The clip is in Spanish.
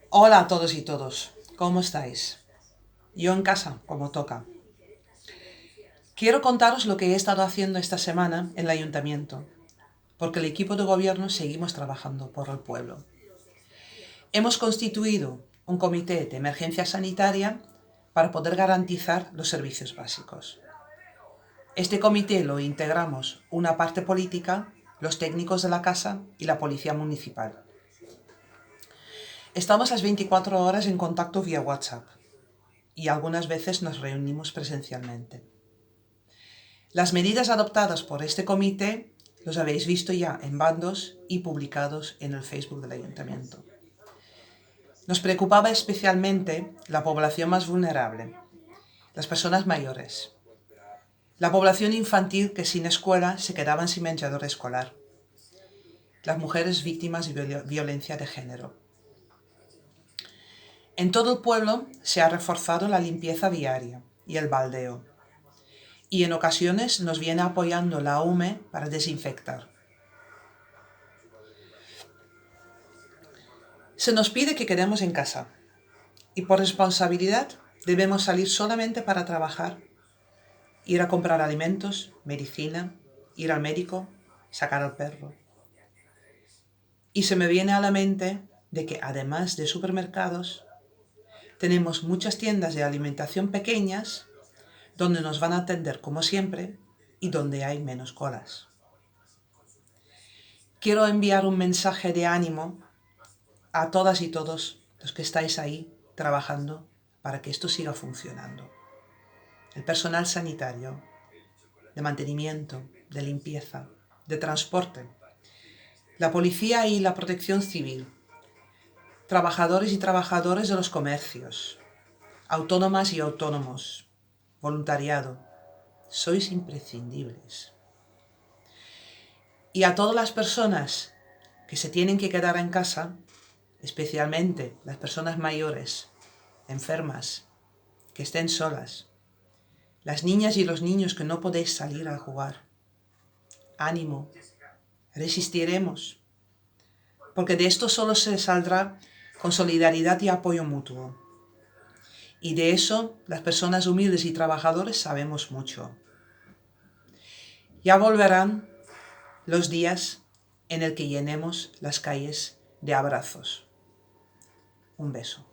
Hola a todos y todos, ¿cómo estáis? Yo en casa, como toca. Quiero contaros lo que he estado haciendo esta semana en el ayuntamiento, porque el equipo de gobierno seguimos trabajando por el pueblo. Hemos constituido un comité de emergencia sanitaria para poder garantizar los servicios básicos. Este comité lo integramos una parte política, los técnicos de la casa y la policía municipal. Estamos las 24 horas en contacto vía WhatsApp y algunas veces nos reunimos presencialmente. Las medidas adoptadas por este comité los habéis visto ya en bandos y publicados en el Facebook del ayuntamiento. Nos preocupaba especialmente la población más vulnerable, las personas mayores, la población infantil que sin escuela se quedaban sin menjador escolar, las mujeres víctimas de violencia de género. En todo el pueblo se ha reforzado la limpieza viaria y el baldeo, y en ocasiones nos viene apoyando la UME para desinfectar. Se nos pide que quedemos en casa y por responsabilidad debemos salir solamente para trabajar, ir a comprar alimentos, medicina, ir al médico, sacar al perro. Y se me viene a la mente de que además de supermercados, tenemos muchas tiendas de alimentación pequeñas donde nos van a atender como siempre y donde hay menos colas. Quiero enviar un mensaje de ánimo a todas y todos los que estáis ahí trabajando para que esto siga funcionando. El personal sanitario, de mantenimiento, de limpieza, de transporte, la policía y la protección civil, trabajadores y trabajadoras de los comercios, autónomas y autónomos, voluntariado, sois imprescindibles. Y a todas las personas que se tienen que quedar en casa, especialmente las personas mayores, enfermas, que estén solas, las niñas y los niños que no podéis salir a jugar. Ánimo, resistiremos, porque de esto solo se saldrá con solidaridad y apoyo mutuo. Y de eso las personas humildes y trabajadores sabemos mucho. Ya volverán los días en el que llenemos las calles de abrazos. Un beso.